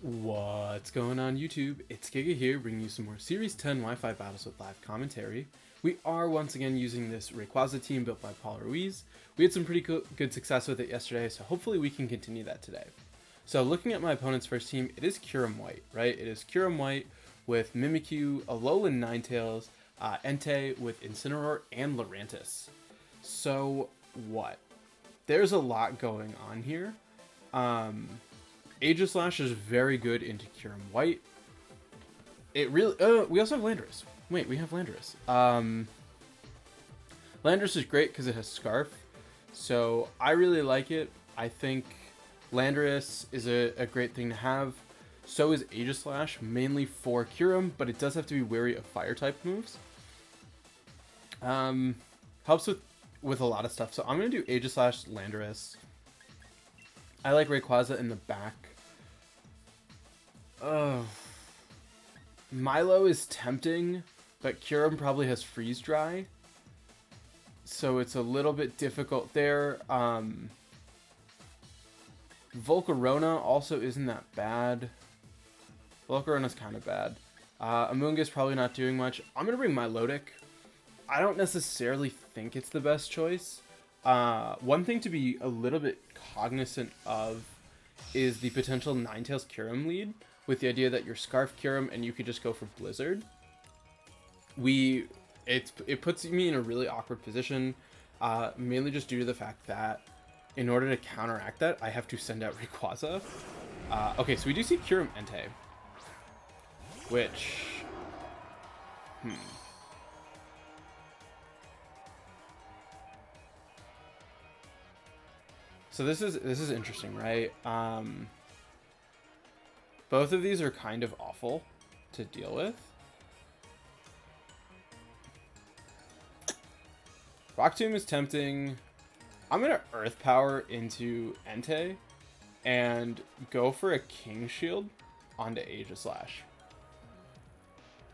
What's going on YouTube? It's Giga here, bringing you some more Series 10 Wi-Fi battles with live commentary. We are once again using this Rayquaza team built by Ruiz. We had some pretty good success with it yesterday, so hopefully we can continue that today. So looking at my opponent's first team, it is Kyurem White, right? It is Kyurem White with Mimikyu, Alolan Ninetales, Entei with Incineroar, and Lurantis. So what? There's a lot going on here. Aegislash is very good into Kyurem White. It really... we also have Landorus. Wait, we have Landorus. Landorus is great because it has Scarf. So I really like it. I think Landorus is a great thing to have. So is Aegislash, mainly for Kyurem, but it does have to be wary of Fire-type moves. Helps with a lot of stuff. So I'm going to do Aegislash, Landorus. I like Rayquaza in the back. Milo is tempting, but Kyurem probably has Freeze Dry. So it's a little bit difficult there. Volcarona also isn't that bad. Volcarona's kind of bad. Amoonguss probably not doing much. I'm going to bring Milotic. I don't necessarily think it's the best choice. One thing to be a little bit cognizant of is the potential Ninetales Kyurem lead, with the idea that you're Scarf Kyurem and you could just go for Blizzard. It puts me in a really awkward position, mainly just due to the fact that in order to counteract that, I have to send out Rayquaza. Okay, so we do see Kyurem Entei, which... So this is interesting, right? Both of these are kind of awful to deal with. Rock Tomb is tempting. I'm gonna Earth Power into Entei and go for a King Shield onto Aegislash.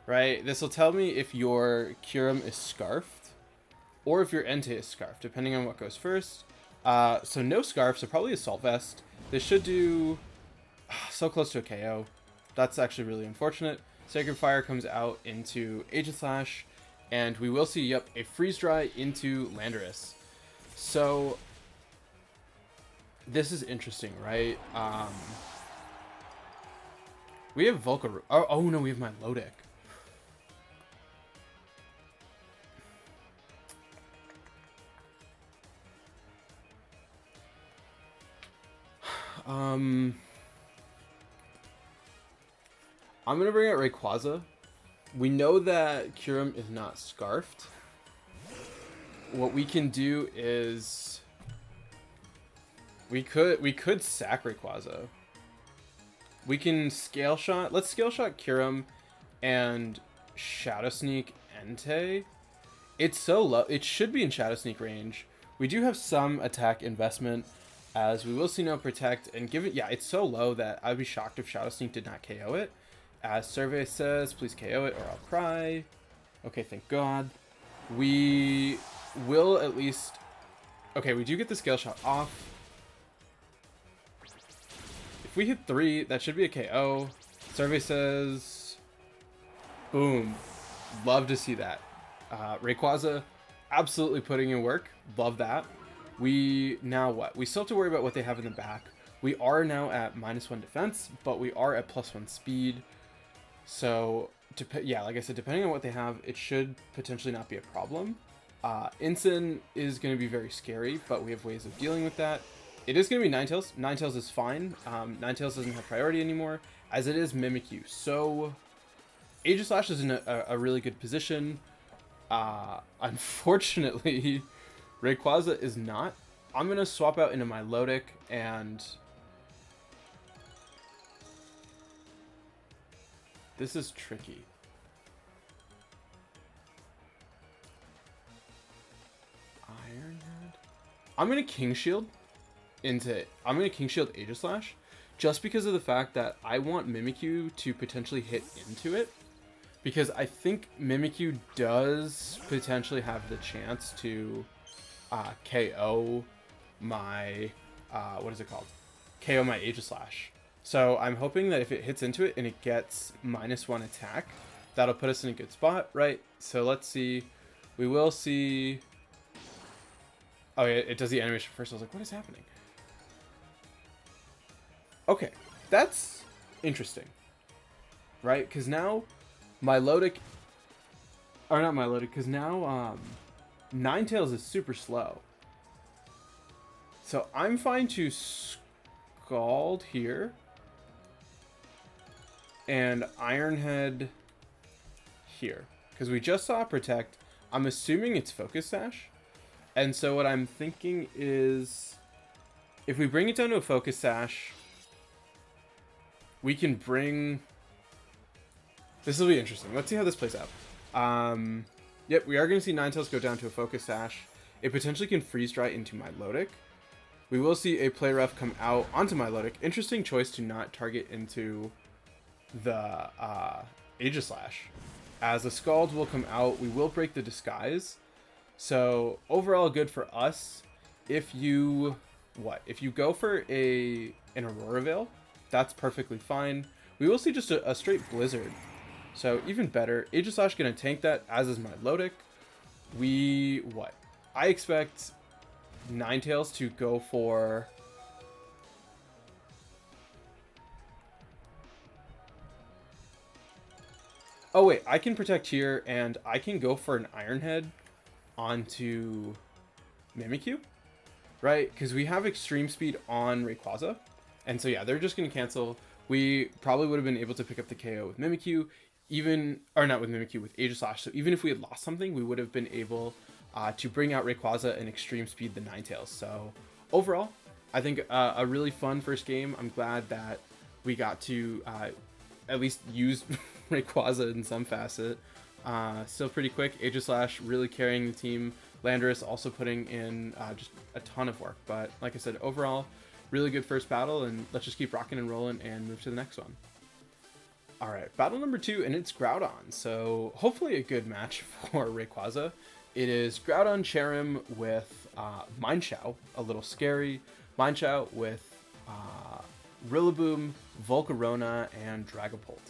Right? This will tell me if your Kyurem is Scarfed or if your Entei is Scarfed, depending on what goes first. So no Scarf, so probably Assault Vest. This should do so close to a KO. That's actually really unfortunate. Sacred Fire comes out into Aegislash, and we will see, yep, a Freeze Dry into Landorus. So this is interesting, right? We have Volcar. Oh no, we have Milotic. I'm gonna bring out Rayquaza. We know that Kyurem is not Scarfed. What we can do is we could sack Rayquaza. We can Scale Shot. Let's Scale Shot Kyurem and Shadow Sneak Entei. It's so low. It should be in Shadow Sneak range. We do have some attack investment, as we will see no Protect, and give it, yeah, it's so low that I'd be shocked if Shadow Sneak did not KO it. As Survey says, please KO it or I'll cry. Okay, thank God. We will at least... Okay, we do get the Scale Shot off. If we hit 3, that should be a KO. Survey says... Boom. Love to see that. Rayquaza, absolutely putting in work. Love that. We now what? We still have to worry about what they have in the back. We are now at -1 defense, but we are at +1 speed. So, yeah, like I said, depending on what they have, it should potentially not be a problem. Incin is going to be very scary, but we have ways of dealing with that. It is going to be Ninetales. Ninetales is fine. Ninetales doesn't have priority anymore, as it is Mimikyu. So, Aegislash is in a really good position. Unfortunately, Rayquaza is not. I'm going to swap out into Milotic and... This is tricky. Ironhead. I'm going to King Shield Aegislash just because of the fact that I want Mimikyu to potentially hit into it. Because I think Mimikyu does potentially have the chance to KO my, what is it called? KO my Aegislash. So I'm hoping that if it hits into it and it gets -1 attack, that'll put us in a good spot, right? So let's see. We will see. Oh, yeah, it does the animation first. I was like, what is happening? Okay, that's interesting, right? Because now Milotic, or not Milotic, because now Ninetales is super slow. So I'm fine to Scald here and Ironhead here, because we just saw Protect. I'm assuming it's Focus Sash, and so what I'm thinking is if we bring it down to a Focus Sash, we can bring... This will be interesting. Let's see how this plays out. Yep, we are going to see Ninetales go down to a Focus Sash. It potentially can Freeze Dry into Milotic. We will see a Play Rough come out onto Milotic. Interesting choice to not target into the Aegislash. As a Scald will come out, we will break the Disguise. So overall good for us. If you go for an Aurora Veil, that's perfectly fine. We will see just a straight Blizzard. So even better. Aegislash gonna tank that, as is Milotic. I expect Ninetales to go for... Oh wait, I can Protect here, and I can go for an Ironhead onto Mimikyu, right? Because we have Extreme Speed on Rayquaza, and so yeah, they're just going to cancel. We probably would have been able to pick up the KO with Mimikyu, or not with Mimikyu, with Aegislash. So even if we had lost something, we would have been able to bring out Rayquaza and Extreme Speed the Ninetales. So overall, I think a really fun first game. I'm glad that we got to at least use Rayquaza in some facet. Still pretty quick. Aegislash really carrying the team. Landorus also putting in just a ton of work. But like I said, overall, really good first battle, and let's just keep rocking and rolling and move to the next one. Alright, battle number 2, and it's Groudon. So hopefully a good match for Rayquaza. It is Groudon Cherrim with Mineshow, a little scary. Mineshow with Rillaboom, Volcarona, and Dragapult.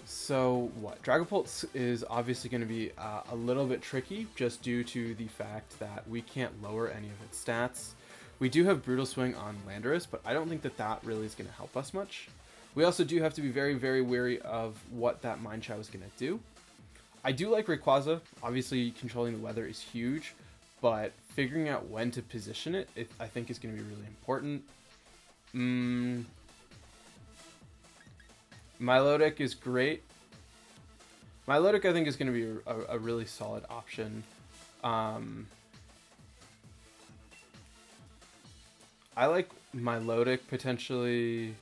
So Dragapult is obviously going to be a little bit tricky just due to the fact that we can't lower any of its stats. We do have Brutal Swing on Landorus, but I don't think that really is going to help us much. We also do have to be very, very wary of what that Mineshow is going to do. I do like Rayquaza. Obviously, controlling the weather is huge, but figuring out when to position it, I think is going to be really important. Milotic is great. Milotic, I think, is going to be a really solid option. I like Milotic potentially.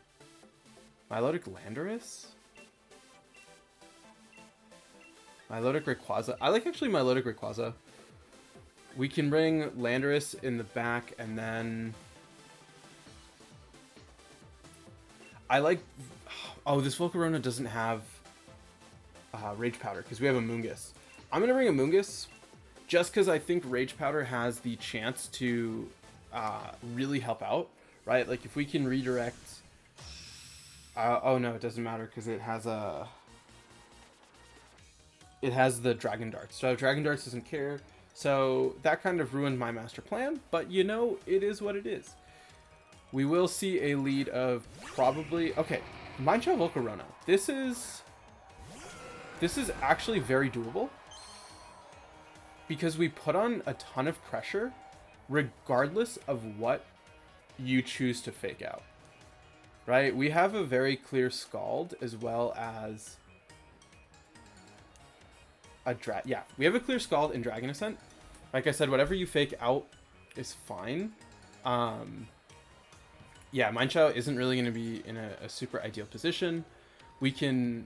Milotic Landorus? Milotic Rayquaza. I like actually Milotic Rayquaza. We can bring Landorus in the back, and then I like... Oh, this Volcarona doesn't have Rage Powder because we have a Moongus. I'm going to bring a Moongus just because I think Rage Powder has the chance to really help out, right? Like if we can redirect... oh no, it doesn't matter because it has the Dragon Darts. So Dragon Darts doesn't care. So that kind of ruined my master plan, but you know, it is what it is. We will see a lead of probably... Okay, Mineshow Volcarona. This is actually very doable because we put on a ton of pressure regardless of what you choose to fake out. Right? We have a very clear Scald as well as a we have a clear Scald in Dragon Ascent. Like I said, whatever you fake out is fine. Yeah, Mineshow isn't really going to be in a super ideal position. We can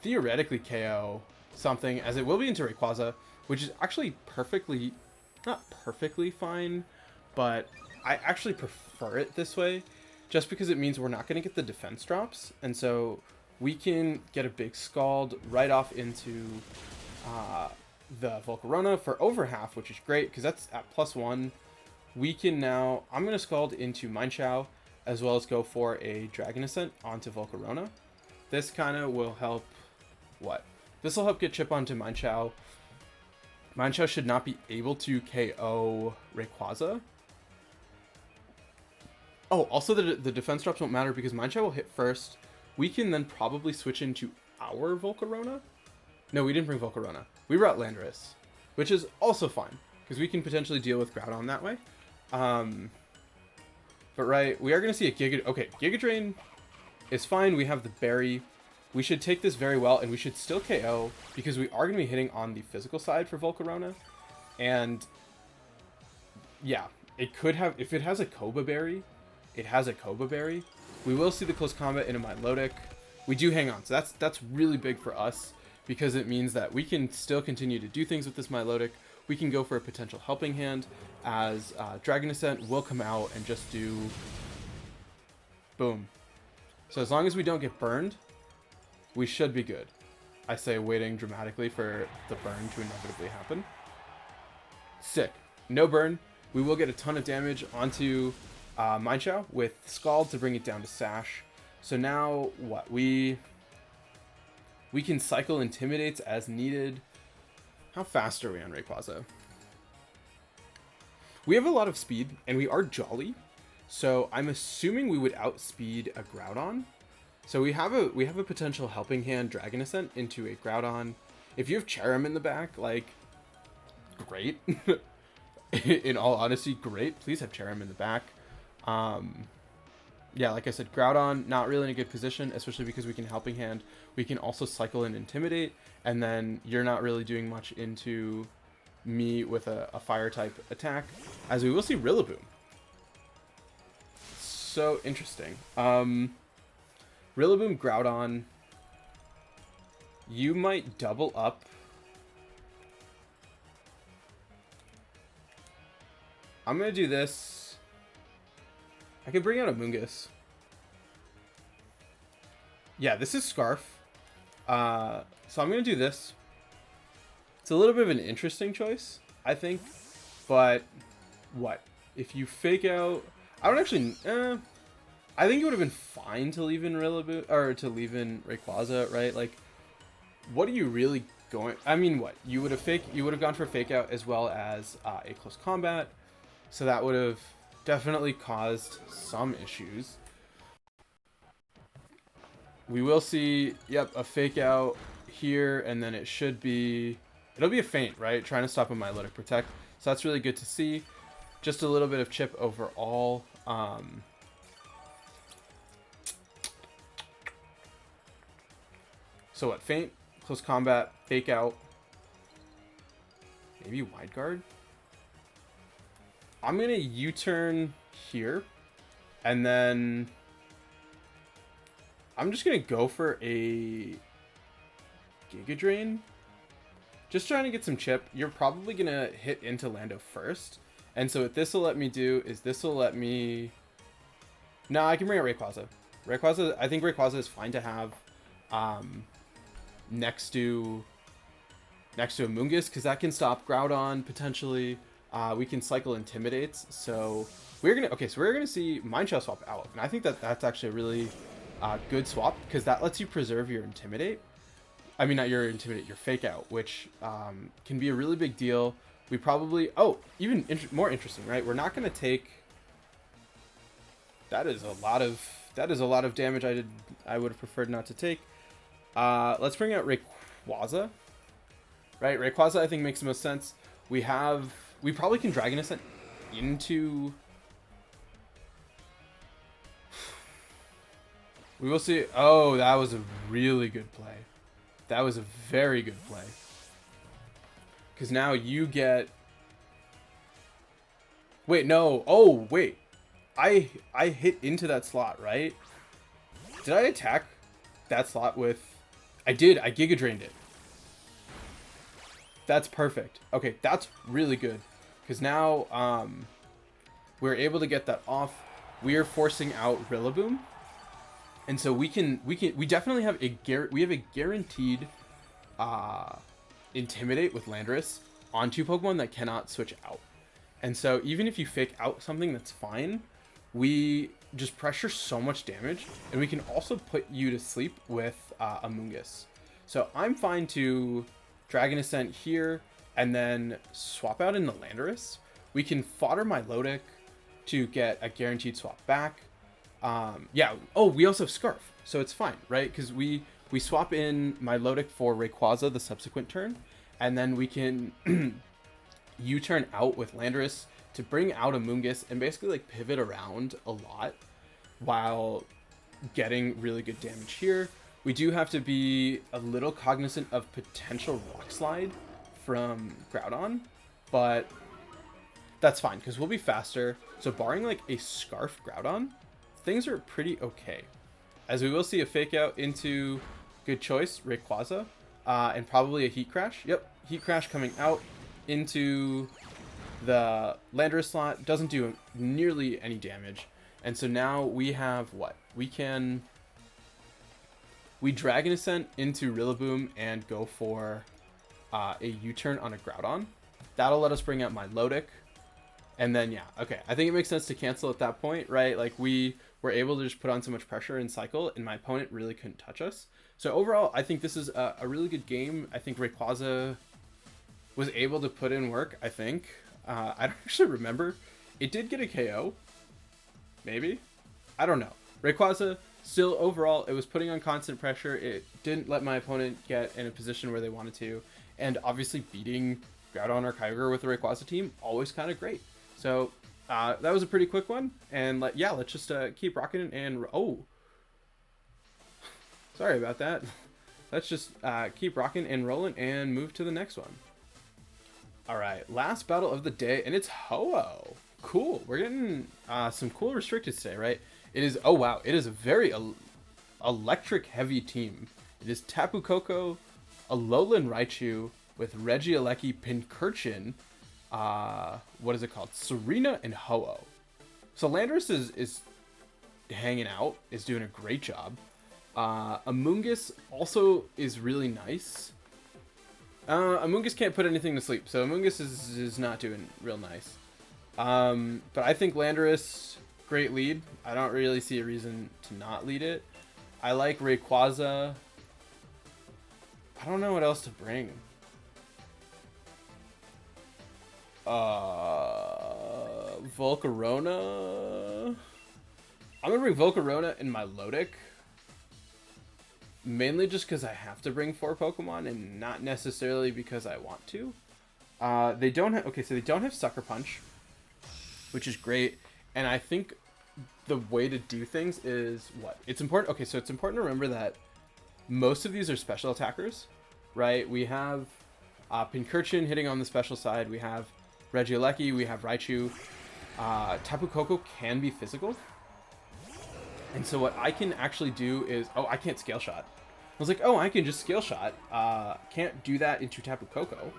theoretically KO something, as it will be into Rayquaza, which is actually not perfectly fine, but I actually prefer it this way, just because it means we're not going to get the defense drops, and so we can get a big Scald right off into the Volcarona for over half, which is great, because that's at +1. We can now... I'm going to Scald into Mineshow. as well as go for a Dragon Ascent onto Volcarona. This kind of will help, what? This will help get Chip onto Mineshaw. Mineshaw should not be able to KO Rayquaza. Oh, also the defense drops won't matter because Mineshaw will hit first. We can then probably switch into our Volcarona. No, we didn't bring Volcarona. We brought Landorus, which is also fine because we can potentially deal with Groudon that way. But right, we are going to see a Giga... Okay, Giga Drain is fine. We have the Berry. We should take this very well, and we should still KO because we are going to be hitting on the physical side for Volcarona. And yeah, it could have... If it has a Koba Berry, it has a Koba Berry. We will see the close combat in a Milotic. We do hang on, so that's really big for us because it means that we can still continue to do things with this Milotic. We can go for a potential helping hand as Dragon Ascent will come out and just do boom. So as long as we don't get burned, we should be good. I say waiting dramatically for the burn to inevitably happen. Sick. No burn. We will get a ton of damage onto Mineshaw with Scald to bring it down to Sash. So now what? We can cycle Intimidates as needed. How fast are we on Rayquaza? We have a lot of speed, and we are jolly. So I'm assuming we would outspeed a Groudon. So we have a potential helping hand Dragon Ascent into a Groudon. If you have Cherrim in the back, like, great. In all honesty, great. Please have Cherrim in the back. Yeah, like I said, Groudon, not really in a good position, especially because we can helping hand. We can also cycle and Intimidate, and then you're not really doing much into me with a fire type attack, as we will see Rillaboom. So interesting. Rillaboom, Groudon, you might double up. I'm going to do this. I could bring out a Mungus. Yeah, this is Scarf. So I'm going to do this. It's a little bit of an interesting choice, I think. But, what? If you fake out... I don't actually... I think it would have been fine to leave in Rillaboom, or to leave in Rayquaza, right? Like, what are you really going... I mean, what? You would have gone for fake out as well as a close combat. So that would have definitely caused some issues. We will see, yep, a fake out here, and then it should be... It'll be a feint, right? Trying to stop a Milotic Protect. So that's really good to see. Just a little bit of chip overall. So what? Feint, close combat, fake out. Maybe wide guard? I'm going to U-turn here. And then I'm just going to go for a Giga Drain. Just trying to get some chip. You're probably going to hit into Lando first. And so what this will let me do is this will let me... No, I can bring out Rayquaza. Rayquaza, I think Rayquaza is fine to have next to a Mungus, because that can stop Groudon potentially. We can cycle Intimidates. So we're gonna see Mineshaw swap out, and I think that's actually a really good swap, because that lets you preserve your Intimidate. I mean, not your Intimidate, your Fake Out, which can be a really big deal. We probably... Oh, even more interesting, right? We're not going to take... That is a lot of damage I would have preferred not to take. Let's bring out Rayquaza. Right? Rayquaza, I think, makes the most sense. We probably can Dragon Ascent into... We will see... Oh, that was a really good play. That was a very good play. Because now you get... Wait, no. Oh, wait. I hit into that slot, right? Did I attack that slot with... I did. I Giga Drained it. That's perfect. Okay, that's really good. Because now we're able to get that off. We are forcing out Rillaboom. And so we definitely have a guaranteed Intimidate with Landorus on two Pokemon that cannot switch out. And so even if you fake out something, that's fine. We just pressure so much damage, and we can also put you to sleep with Amoonguss. So I'm fine to Dragon Ascent here, and then swap out in the Landorus. We can fodder my Lodic to get a guaranteed swap back. Yeah, oh, we also have Scarf, so it's fine, right? Because we swap in my Lodic for Rayquaza the subsequent turn, and then we can U-turn out with Landorus to bring out Amoonguss and basically like pivot around a lot while getting really good damage here. We do have to be a little cognizant of potential Rock Slide from Groudon, but that's fine because we'll be faster. So barring like a Scarf Groudon, things are pretty okay. As we will see a Fake Out into, good choice, Rayquaza, and probably a Heat Crash. Yep, Heat Crash coming out into the Landorus slot, doesn't do nearly any damage. And so now we have what? We Dragon Ascent into Rillaboom and go for a U-turn on a Groudon. That'll let us bring out my Lodic. And then, yeah, okay. I think it makes sense to cancel at that point, right? Like, we were able to just put on so much pressure and cycle, and my opponent really couldn't touch us. So overall, I think this is a really good game. I think Rayquaza was able to put in work, I think. I don't actually remember. It did get a KO. Maybe? I don't know. Rayquaza, still overall, it was putting on constant pressure. It didn't let my opponent get in a position where they wanted to. And obviously beating Groudon or Kyogre with the Rayquaza team, always kind of great. So that was a pretty quick one. And yeah, let's just keep rocking and... Oh! Sorry about that. Let's just keep rocking and rolling and move to the next one. Alright, last battle of the day, and it's Ho-Oh. Cool. We're getting some cool restricted today, right? It is, oh wow, it is a very electric heavy team. It is Tapu Koko, Alolan Raichu with Regieleki, Pincurchin, what is it called? Serena and Ho-Oh. So Landorus is hanging out, is doing a great job. Amoonguss also is really nice. Amoonguss can't put anything to sleep, so Amoonguss is not doing real nice. But I think Landorus, great lead. I don't really see a reason to not lead it. I like Rayquaza. I don't know what else to bring. Volcarona. I'm gonna bring Volcarona in my Lodic. Mainly just because I have to bring 4 Pokemon and not necessarily because I want to. They don't have... Okay, so they don't have Sucker Punch, which is great. And I think the way to do things is what? It's important... Okay, so it's important to remember that most of these are special attackers, right? We have Pincurchin hitting on the special side. We have Regieleki. We have Raichu. Tapu Koko can be physical. And so what I can actually do is... Oh, I can't Scale Shot. I was like, oh, I can just Scale Shot. Can't do that into Tapu Koko.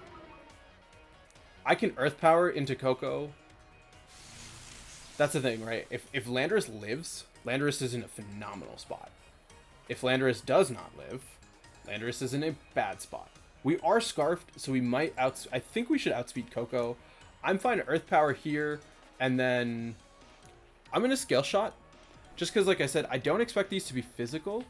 I can Earth Power into Koko. That's the thing, right? If Landorus lives, Landorus is in a phenomenal spot. If Landorus does not live, Landorus is in a bad spot. We are Scarfed, so we might I think we should outspeed Koko. I'm fine to Earth Power here, and then I'm going to Scale Shot. Just because, like I said, I don't expect these to be physical.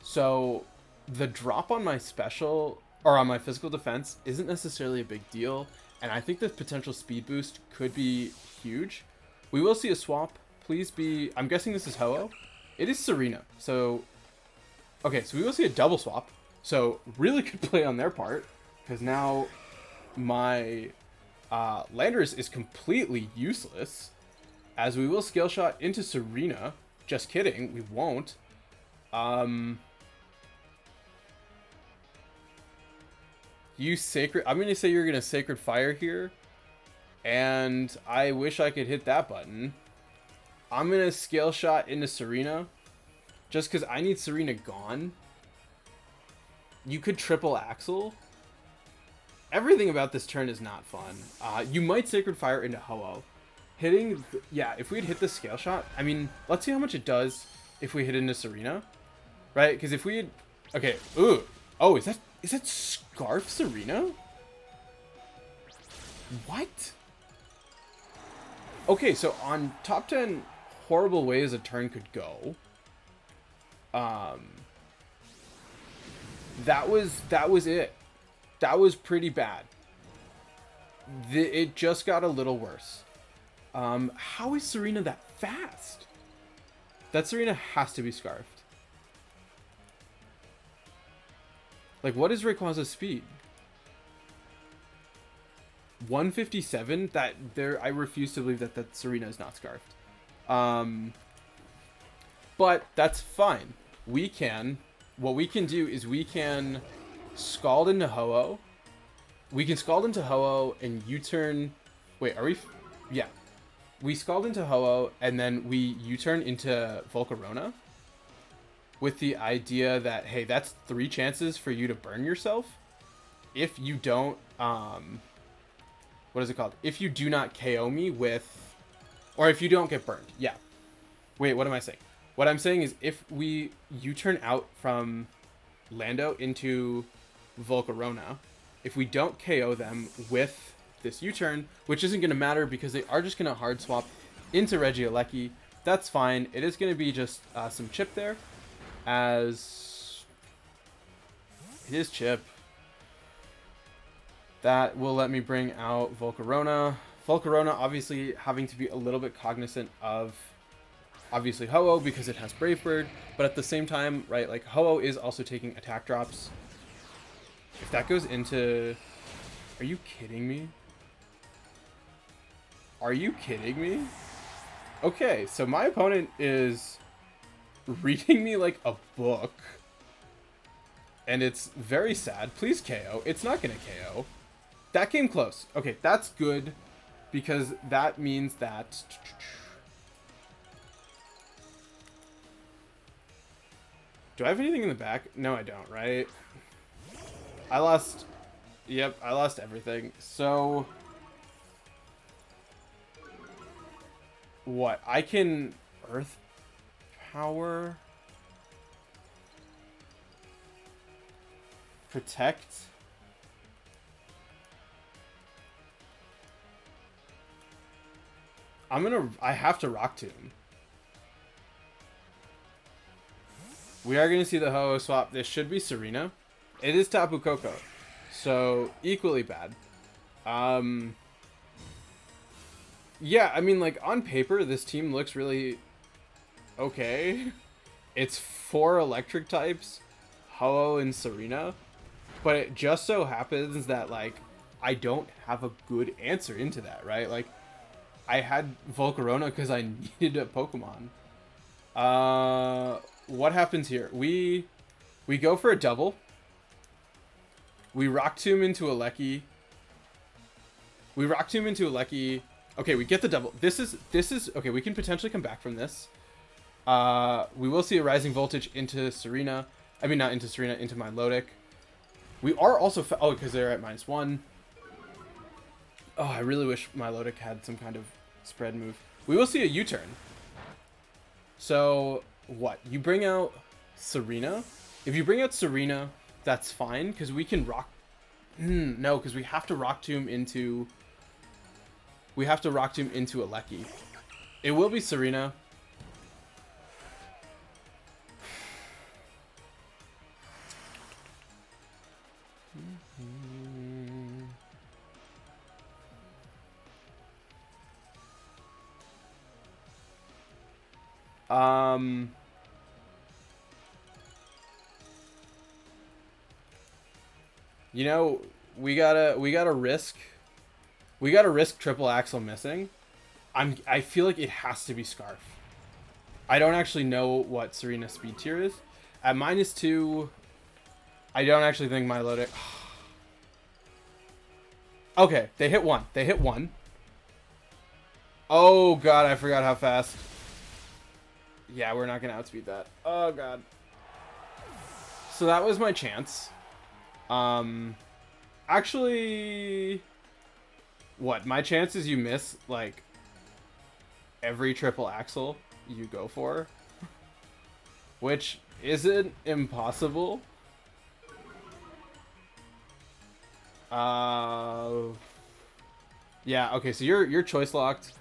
So the drop on my special, or on my physical defense, isn't necessarily a big deal. And I think the potential speed boost could be huge. We will see a swap. Please be... I'm guessing this is Ho-Oh. It is Serena. So, okay, so we will see a double swap. So really good play on their part. Because now my Landorus is completely useless. As we will Scale Shot into Serena. Just kidding, we won't. You Sacred... I'm going to say you're going to Sacred Fire here. And I wish I could hit that button. I'm going to Scale Shot into Serena. Just because I need Serena gone. You could triple Axel. Everything about this turn is not fun. You might Sacred Fire into Ho-Oh. Hitting, yeah, if we'd hit the Scale Shot, I mean, let's see how much it does if we hit into Serena, right? Because if we had, okay, ooh, oh, is that Scarf Serena? What? Okay, so on top 10, horrible ways a turn could go. That was it. That was pretty bad. It just got a little worse. How is Serena that fast? That Serena has to be scarfed. Like, what is Rayquaza's speed? 157? I refuse to believe that Serena is not scarfed. But that's fine. What we can do is we can Scald into Ho-Oh. We can Scald into Ho-Oh and U-turn... Wait, are we... Yeah. We Scald into Ho-Oh and then we U-turn into Volcarona. With the idea that, hey, that's 3 chances for you to burn yourself. If you don't... what is it called? If you do not KO me with... Or if you don't get burned. Yeah. Wait, what am I saying? What I'm saying is if we U-turn out from Lando into Volcarona, if we don't KO them with this U-turn, which isn't going to matter because they are just going to hard swap into Regieleki, that's fine. It is going to be just some chip there, as it is chip. That will let me bring out Volcarona. Volcarona obviously having to be a little bit cognizant of obviously Ho-Oh because it has Brave Bird, but at the same time, right, like Ho-Oh is also taking attack drops. If that goes into... Are you kidding me? Are you kidding me? Okay, so my opponent is reading me like a book. And it's very sad. Please KO. It's not going to KO. That came close. Okay, that's good because that means that... Do I have anything in the back? No, I don't, right? I lost... Yep, I lost everything. So... What? I can... Earth Power... Protect... I have to Rock Tomb. We are going to see the Ho-Oh swap. This should be Serena. It is Tapu Koko. So, equally bad. Yeah, I mean, like, on paper, this team looks really okay. It's 4 electric types, Ho-Oh and Serena. But it just so happens that, like, I don't have a good answer into that, right? Like, I had Volcarona because I needed a Pokemon. What happens here? We go for a double. We Rock Tomb into Alecki. We Rock Tomb into Alecki. Okay, we get the double. This is okay. We can potentially come back from this. We will see a Rising Voltage into Serena. I mean, not into Serena, into Milotic. We are also oh, because they're at -1. Oh, I really wish Milotic had some kind of spread move. We will see a U-turn. So what? You bring out Serena. If you bring out Serena, that's fine because we can rock. No, because we have to Rock Tomb into. We have to Rock Tomb into Alecki. It will be Serena. You know, we gotta risk triple axle missing. I feel like it has to be Scarf. I don't actually know what Serena's speed tier is. At -2, I don't actually think Milotic. Okay, they hit 1. They hit 1. Oh god, I forgot how fast. Yeah, we're not gonna outspeed that. Oh god. So that was my chance. Actually, what? My chance is you miss like every triple axle you go for, which isn't impossible. Yeah. Okay. So you're choice locked.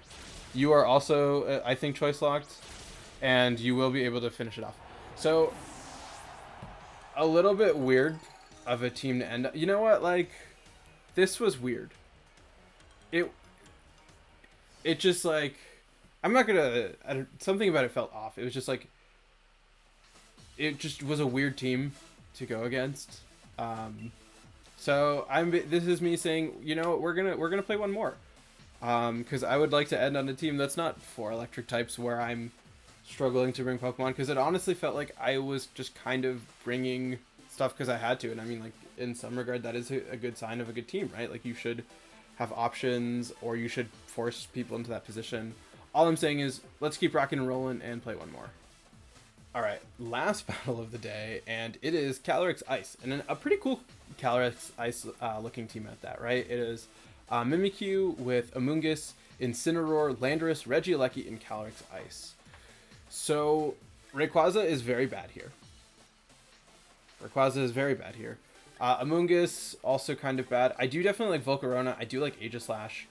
You are also, I think, choice locked, and you will be able to finish it off. So, a little bit weird of a team to end up. You know what? Like, this was weird. It just like, I'm not gonna. Something about it felt off. It was just like, it just was a weird team to go against. So this is me saying, you know, we're gonna play one more. Because I would like to end on a team that's not 4 electric types where I'm struggling to bring Pokemon, because it honestly felt like I was just kind of bringing stuff because I had to. And I mean, like, in some regard, that is a good sign of a good team, right? Like, you should have options, or you should force people into that position. All I'm saying is, let's keep rocking and rolling and play one more. Alright, last battle of the day, and it is Calyrex Ice, and a pretty cool Calyrex Ice looking team at that, right? It is Mimikyu with Amoonguss, Incineroar, Landorus, Regieleki, and Calyrex Ice. So, Rayquaza is very bad here. Amoonguss, also kind of bad. I do definitely like Volcarona. I do like Aegislash.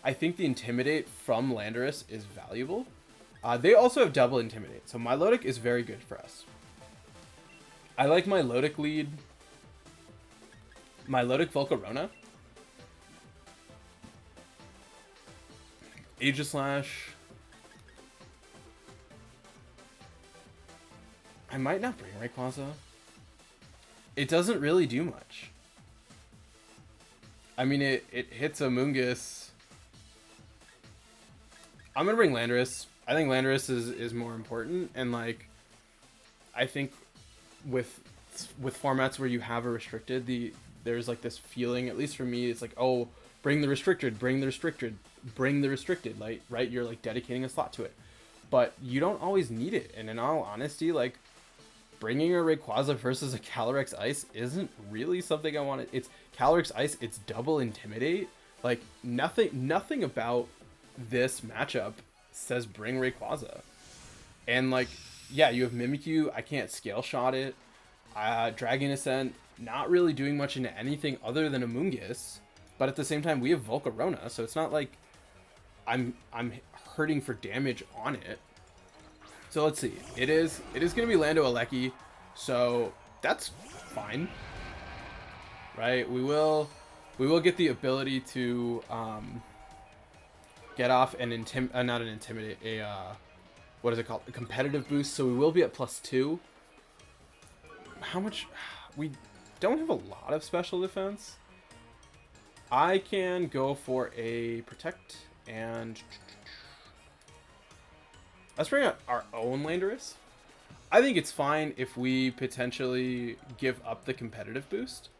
I think the Intimidate from Landorus is valuable. They also have double Intimidate, so Milotic is very good for us. I like Milotic lead. Milotic Volcarona. Aegislash. I might not bring Rayquaza. It doesn't really do much. I mean, it hits Amoonguss. I'm gonna bring Landorus. I think Landorus is more important, and like, I think with formats where you have a restricted, there's like this feeling, at least for me, it's like, oh, bring the restricted, like, right? You're like dedicating a slot to it, but you don't always need it. And in all honesty, like, bringing a Rayquaza versus a Calyrex Ice isn't really something I want to. It's Calyrex Ice, it's double Intimidate. Like, nothing about this matchup says bring Rayquaza. And like, yeah, you have Mimikyu, I can't scale shot it. Dragon Ascent, not really doing much into anything other than Amoonguss. But at the same time, we have Volcarona, so it's not like I'm hurting for damage on it. So let's see. It is going to be Lando Alecki, so that's fine, right? We will get the ability to get off an not an intimidate, what is it called? A competitive boost. So we will be at +2. How much? We don't have a lot of special defense. I can go for a protect and let's bring out our own Landorus. I think it's fine if we potentially give up the competitive boost.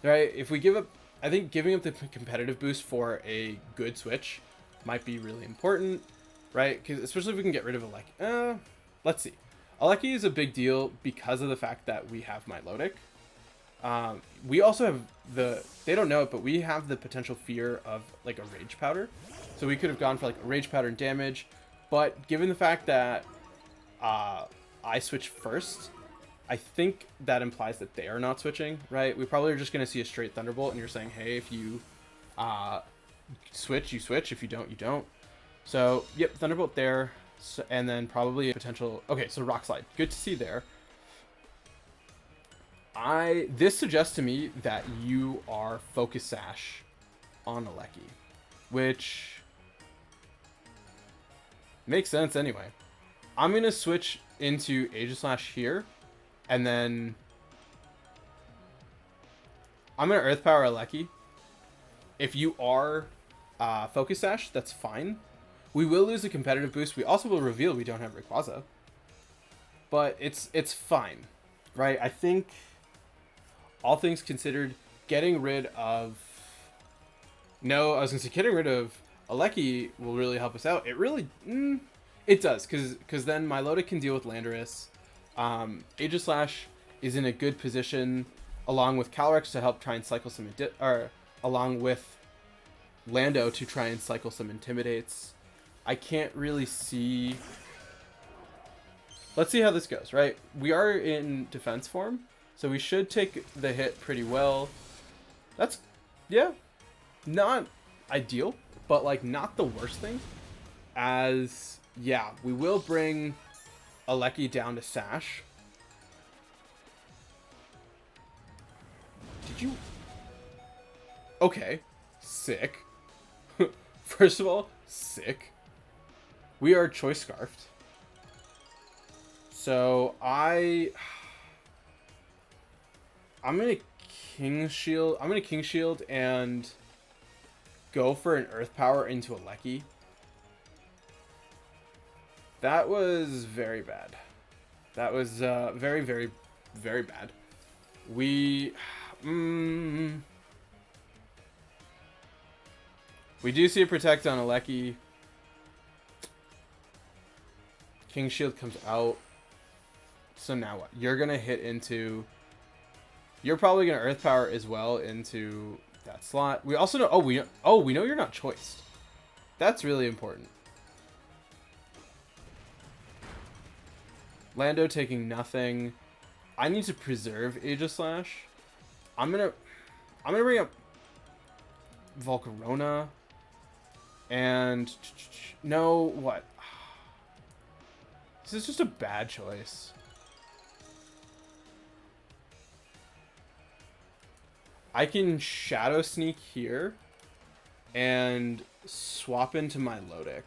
Right? If we give up, I think giving up the competitive boost for a good switch might be really important, right? Because especially if we can get rid of Alecki. Let's see. Alecki is a big deal because of the fact that we have Milotic. We also have they don't know it, but we have the potential fear of like a Rage Powder. So we could have gone for like a Rage Powder and damage, but given the fact that I switch first, I think that implies that they are not switching, right? We probably are just going to see a straight Thunderbolt, and you're saying, hey, if you switch, you switch. If you don't, you don't. So, yep, Thunderbolt there, so, and then probably a potential... Okay, so Rock Slide. Good to see there. This suggests to me that you are Focus Sash on Alecki, which makes sense anyway. I'm going to switch into Aegislash here, and then I'm going to Earth Power Alecki. If you are Focus Sash, that's fine. We will lose a competitive boost. We also will reveal we don't have Rayquaza. But it's fine, right? I think, all things considered, getting rid of... No, I was going to say getting rid of Alecki will really help us out. It really... it does, because then Milotic can deal with Landorus. Aegislash is in a good position, along with Calyrex to help try and cycle some... along with Lando to try and cycle some Intimidates. I can't really see... Let's see how this goes, right? We are in defense form, so we should take the hit pretty well. That's, yeah, not ideal, but like not the worst thing. As yeah, we will bring Alecki down to Sash. Did you? Okay, sick. First of all, sick. We are choice scarfed. So I'm gonna King Shield. I'm gonna King Shield and go for an Earth Power into Alecki. That was very bad. That was very, very, very bad. We do see a Protect on Alecki. King Shield comes out. So now what? You're gonna hit into. You're probably gonna Earth Power as well into that slot. We also know. We know you're not choiced. That's really important. Lando taking nothing. I need to preserve Aegislash. I'm gonna bring up Volcarona. And no, what? This is just a bad choice. I can Shadow Sneak here and swap into my Lodic.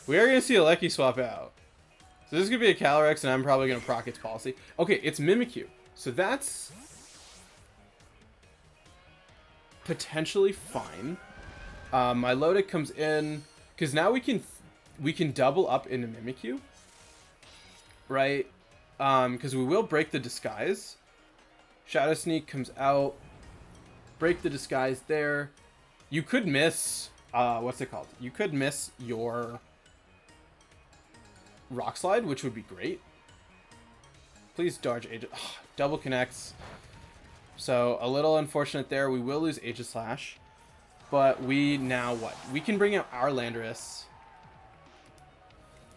We are going to see Alecki swap out. So this is going to be a Calyrex, and I'm probably going to proc its policy. Okay, it's Mimikyu. So that's potentially fine. My Lodic comes in, because now we can double up into Mimikyu. Right? Because we will break the disguise. Shadow Sneak comes out. Break the disguise there. You could miss, what's it called? You could miss your Rock Slide, which would be great. Please dodge Aegis. Double connects. So a little unfortunate there. We will lose Aegislash. But we now what? We can bring out our Landorus.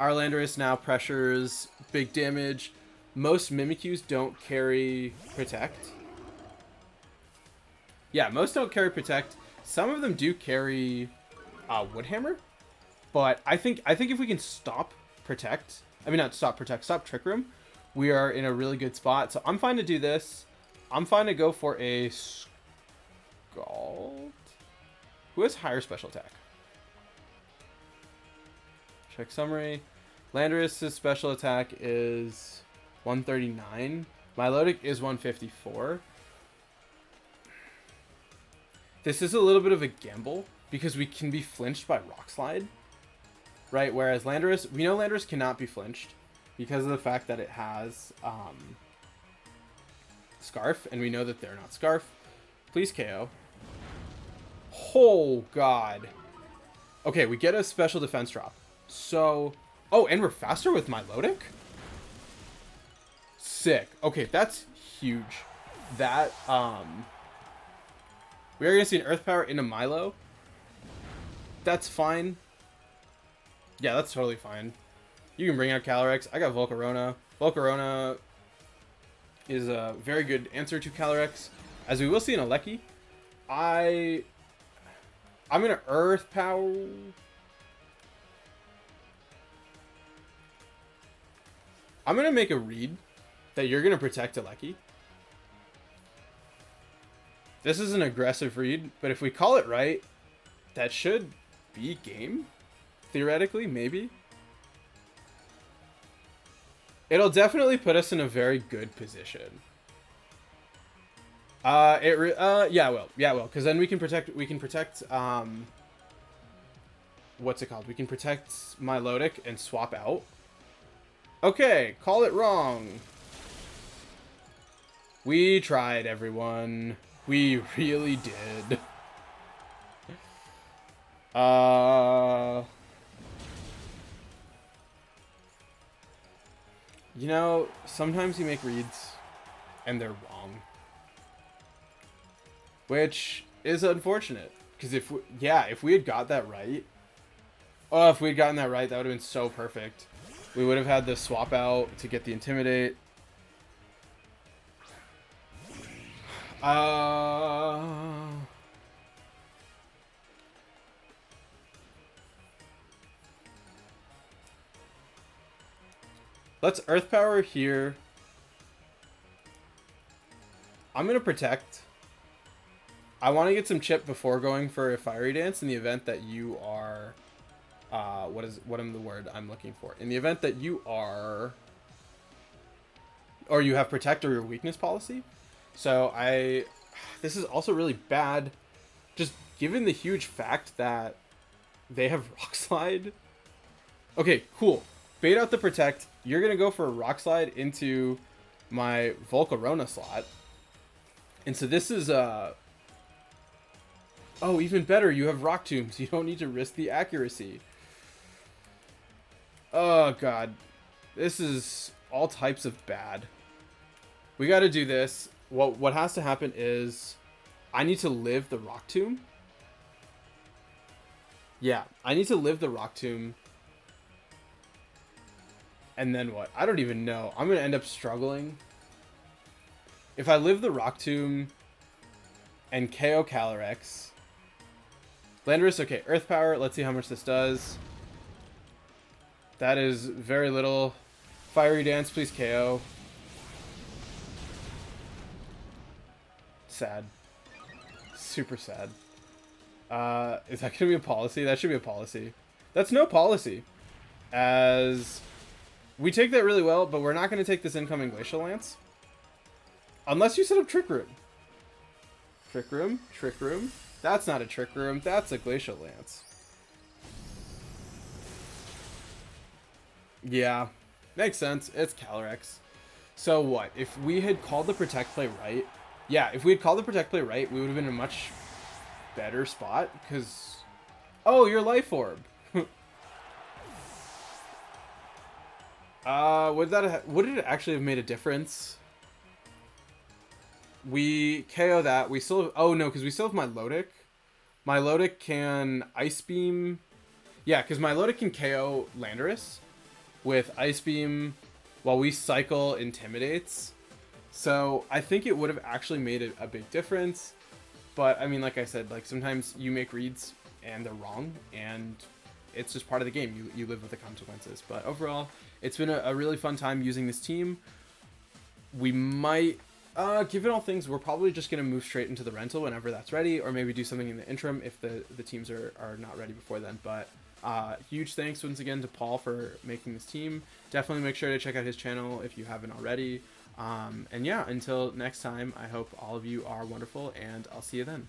Our Landorus now pressures big damage. Most Mimikyus don't carry Protect. Yeah, most don't carry Protect. Some of them do carry Woodhammer. But I think if we can stop Protect, I mean not stop Protect, stop Trick Room, we are in a really good spot. So I'm fine to do this. I'm fine to go for a Scald. Who has higher special attack? Check summary. Landorus' special attack is 139. Milotic is 154. This is a little bit of a gamble because we can be flinched by Rock Slide. Right, whereas Landorus, we know Landorus cannot be flinched because of the fact that it has Scarf, and we know that they're not Scarf. Please KO. Oh, God. Okay, we get a special defense drop. So, oh, and we're faster with Milotic? Sick. Okay, that's huge. That, we are going to see an Earth Power into Milo. That's fine. Yeah, that's totally fine. You can bring out Calyrex. I got Volcarona. Volcarona is a very good answer to Calyrex. As we will see in Alecki, I'm going to Earth Power. I'm going to make a read that you're going to protect Alecki. This is an aggressive read, but if we call it right, that should be game. Theoretically, maybe. It'll definitely put us in a very good position. Yeah, it will. Yeah, it will. Because then we can protect, what's it called? We can protect Milotic and swap out. Okay, call it wrong. We tried, everyone. We really did. You know, sometimes you make reads and they're wrong. Which is unfortunate. Because if we had got that right. Oh, if we had gotten that right, that would have been so perfect. We would have had the swap out to get the Intimidate. Uh... Let's Earth Power here. I'm going to Protect. I want to get some chip before going for a Fiery Dance in the event that you are... what am the word I'm looking for? In the event that you are... Or you have Protect or your Weakness policy. So this is also really bad. Just given the huge fact that they have Rock Slide. Okay, cool. Bait out the Protect. You're going to go for a Rock Slide into my Volcarona slot. And so this is... Oh, even better. You have Rock Tombs. You don't need to risk the accuracy. Oh, God. This is all types of bad. We got to do this. What has to happen is I need to live the Rock Tomb. Yeah, I need to live the Rock Tomb. And then what? I don't even know. I'm going to end up struggling. If I live the Rock Tomb and KO Calyrex. Landorus, okay, Earth Power. Let's see how much this does. That is very little. Fiery Dance, please KO. Sad. Super sad. Is that going to be a policy? That should be a policy. That's no policy. As we take that really well, but we're not going to take this incoming Glacial Lance. Unless you set up Trick Room. Trick Room? Trick Room? That's not a Trick Room. That's a Glacial Lance. Yeah. Makes sense. It's Calyrex. So what? If we had called the Protect play right... Yeah, if we had called the Protect play right, we would have been in a much better spot. Because... Oh, your Life Orb. Would it actually have made a difference? We KO that. We still have, oh no, because we still have my Milotic. My Milotic can Ice Beam. Yeah, because my Milotic can KO Landorus with Ice Beam while we cycle Intimidates. So I think it would have actually made a big difference. But I mean, like I said, like sometimes you make reads and they're wrong, and it's just part of the game. You live with the consequences. But overall, it's been a really fun time using this team. We might, given all things, we're probably just going to move straight into the rental whenever that's ready, or maybe do something in the interim if the teams are not ready before then. But huge thanks once again to Paul for making this team. Definitely make sure to check out his channel if you haven't already. And yeah, until next time, I hope all of you are wonderful, and I'll see you then.